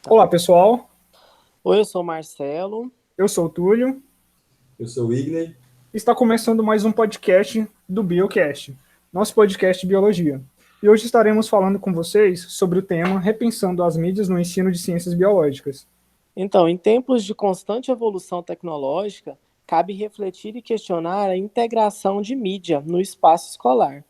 Olá, pessoal. Oi, eu sou o Marcelo. Eu sou o Túlio. Eu sou o Igney. Está começando mais um podcast do Biocast, nosso podcast de biologia. E hoje estaremos falando com vocês sobre o tema Repensando as mídias no ensino de ciências biológicas. Então, em tempos de constante evolução tecnológica, cabe refletir e questionar a integração de mídia no espaço escolar.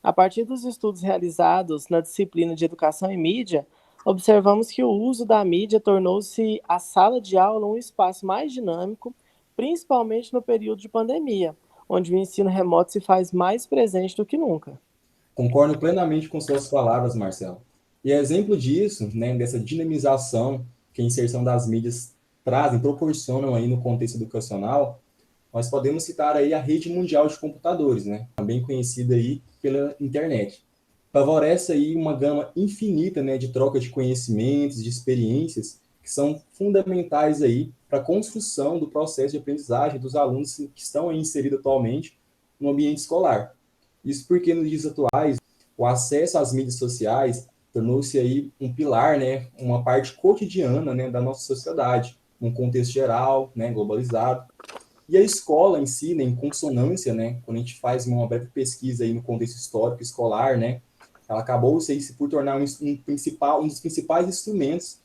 A partir dos estudos realizados na disciplina de Educação em Mídia, observamos que o uso da mídia tornou-se a sala de aula um espaço mais dinâmico, principalmente no período de pandemia, onde o ensino remoto se faz mais presente do que nunca. Concordo plenamente com suas palavras, Marcelo. E exemplo disso, né, dessa dinamização que a inserção das mídias proporcionam aí no contexto educacional, nós podemos citar aí a rede mundial de computadores, né, também conhecida aí pela internet. Favorece aí uma gama infinita, né, de troca de conhecimentos, de experiências que são fundamentais aí para a construção do processo de aprendizagem dos alunos que estão aí inseridos atualmente no ambiente escolar. Isso porque nos dias atuais o acesso às mídias sociais tornou-se aí um pilar, né, uma parte cotidiana, né, da nossa sociedade, num contexto geral, né, globalizado. E a escola em si, né, em consonância, né, quando a gente faz uma breve pesquisa aí no contexto histórico escolar, né, ela acabou por tornar um dos principais instrumentos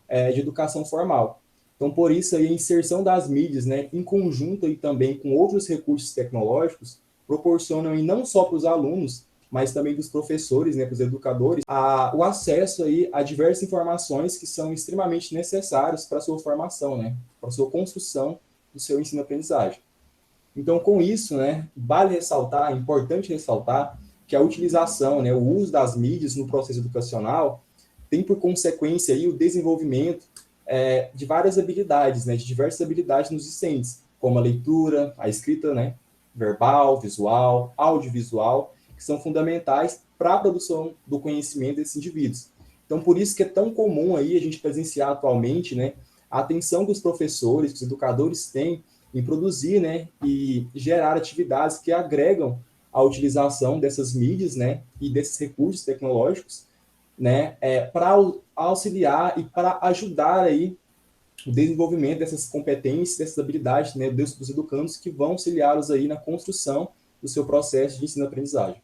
de educação formal. Então, por isso, aí, a inserção das mídias, né, em conjunto e também com outros recursos tecnológicos, proporcionam aí, não só para os alunos, mas também dos professores, né, para os educadores, o acesso aí a diversas informações que são extremamente necessárias para a sua formação, né, para a sua construção do seu ensino-aprendizagem. Então, com isso, né, vale ressaltar, é importante ressaltar que a utilização, né, o uso das mídias no processo educacional tem por consequência aí o desenvolvimento de várias habilidades, né, de diversas habilidades nos discentes, como a leitura, a escrita, né, verbal, visual, audiovisual, que são fundamentais para a produção do conhecimento desses indivíduos. Então, por isso que é tão comum aí a gente presenciar atualmente, né, a atenção que os professores, que os educadores têm em produzir, né, e gerar atividades que agregam a utilização dessas mídias, né, e desses recursos tecnológicos, né, para auxiliar e para ajudar aí o desenvolvimento dessas competências, dessas habilidades, né, dos educandos que vão auxiliá-los aí na construção do seu processo de ensino-aprendizagem.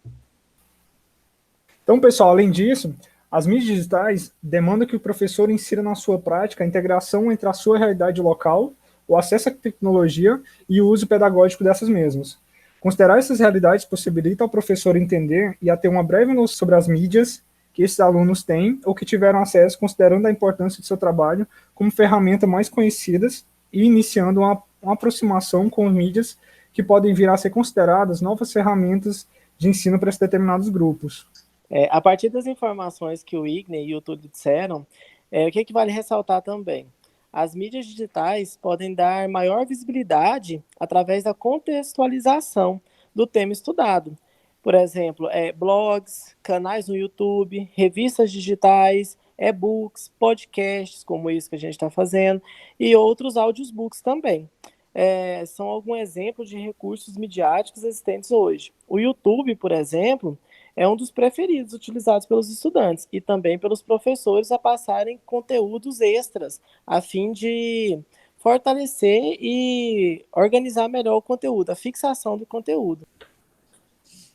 Então, pessoal, além disso, as mídias digitais demandam que o professor insira na sua prática a integração entre a sua realidade local, o acesso à tecnologia e o uso pedagógico dessas mesmas. Considerar essas realidades possibilita ao professor entender e a ter uma breve noção sobre as mídias que esses alunos têm ou que tiveram acesso, considerando a importância do seu trabalho como ferramenta mais conhecidas e iniciando uma aproximação com mídias que podem vir a ser consideradas novas ferramentas de ensino para esses determinados grupos. A partir das informações que o Igney e o Túlio disseram, o que vale ressaltar também? As mídias digitais podem dar maior visibilidade através da contextualização do tema estudado. Por exemplo, blogs, canais no YouTube, revistas digitais, e-books, podcasts, como isso que a gente está fazendo, e outros audiobooks também. São alguns exemplos de recursos midiáticos existentes hoje. O YouTube, por exemplo, é um dos preferidos utilizados pelos estudantes e também pelos professores a passarem conteúdos extras, a fim de fortalecer e organizar melhor o conteúdo, a fixação do conteúdo.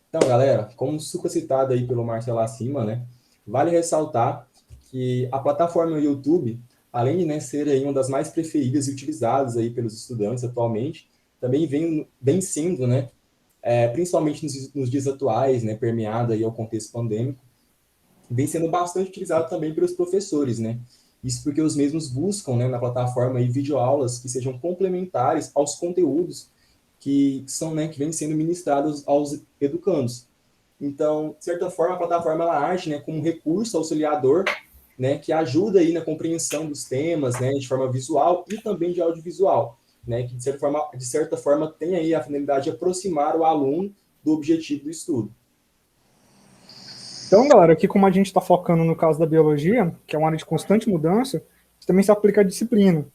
Então, galera, como super citado aí pelo Marcelo acima, né, vale ressaltar que a plataforma YouTube, além de, né, ser aí uma das mais preferidas e utilizadas aí pelos estudantes atualmente, também vem sendo, né, principalmente nos dias atuais, né, permeada aí ao contexto pandêmico, vem sendo bastante utilizado também pelos professores, né? Isso porque os mesmos buscam, né, na plataforma aí videoaulas que sejam complementares aos conteúdos que são, né, que vêm sendo ministrados aos educandos. Então, de certa forma, a plataforma ela age, né, como um recurso auxiliador, né, que ajuda aí na compreensão dos temas, né, de forma visual e também de audiovisual, né, que de certa forma tem aí a finalidade de aproximar o aluno do objetivo do estudo. Então, galera, aqui como a gente está focando no caso da biologia, que é uma área de constante mudança, isso também se aplica à disciplina,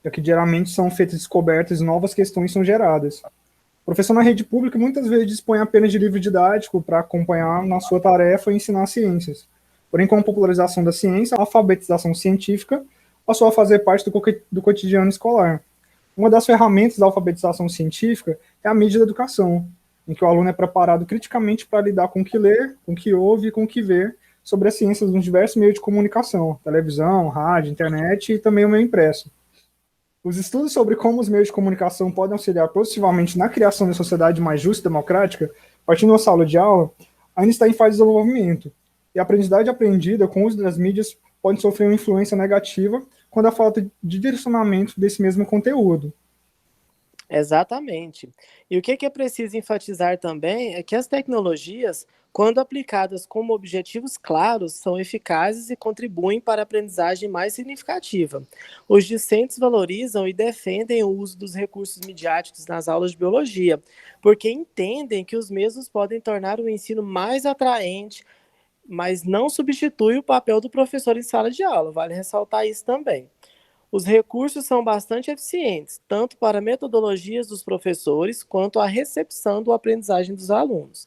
já que geralmente são feitas descobertas e novas questões são geradas. O professor na rede pública muitas vezes dispõe apenas de livro didático para acompanhar na sua tarefa e ensinar ciências. Porém, com a popularização da ciência, a alfabetização científica passou a fazer parte do cotidiano escolar. Uma das ferramentas da alfabetização científica é a mídia da educação, em que o aluno é preparado criticamente para lidar com o que lê, com o que ouve e com o que vê sobre as ciências nos diversos meios de comunicação, televisão, rádio, internet e também o meio impresso. Os estudos sobre como os meios de comunicação podem auxiliar positivamente na criação de uma sociedade mais justa e democrática, partindo da sala de aula, ainda está em fase de desenvolvimento. E a aprendizagem aprendida com o uso das mídias pode sofrer uma influência negativa quando há falta de direcionamento desse mesmo conteúdo. Exatamente. E o que é preciso enfatizar também é que as tecnologias, quando aplicadas como objetivos claros, são eficazes e contribuem para a aprendizagem mais significativa. Os discentes valorizam e defendem o uso dos recursos midiáticos nas aulas de biologia, porque entendem que os mesmos podem tornar o ensino mais atraente, mas não substitui o papel do professor em sala de aula. Vale ressaltar isso também. Os recursos são bastante eficientes, tanto para metodologias dos professores, quanto a recepção da aprendizagem dos alunos.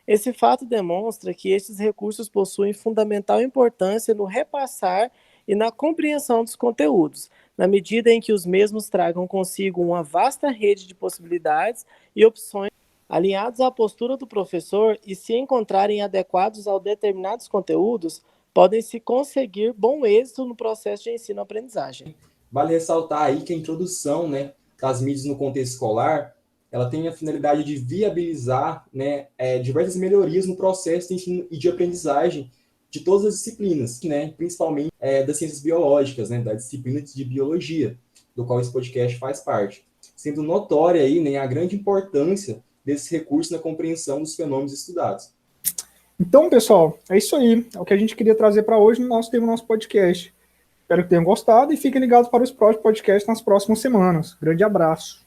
Esse fato demonstra que estes recursos possuem fundamental importância no repassar e na compreensão dos conteúdos, na medida em que os mesmos tragam consigo uma vasta rede de possibilidades e opções alinhados à postura do professor e se encontrarem adequados a determinados conteúdos, podem-se conseguir bom êxito no processo de ensino-aprendizagem. Vale ressaltar aí que a introdução, né, das mídias no contexto escolar, ela tem a finalidade de viabilizar, né, diversas melhorias no processo de ensino e de aprendizagem de todas as disciplinas, né, principalmente das ciências biológicas, né, da disciplina de biologia, do qual esse podcast faz parte, sendo notória aí, né, a grande importância desse recurso na compreensão dos fenômenos estudados. Então, pessoal, é isso aí. É o que a gente queria trazer para hoje no nosso podcast. Espero que tenham gostado e fiquem ligados para os próximos podcasts nas próximas semanas. Grande abraço.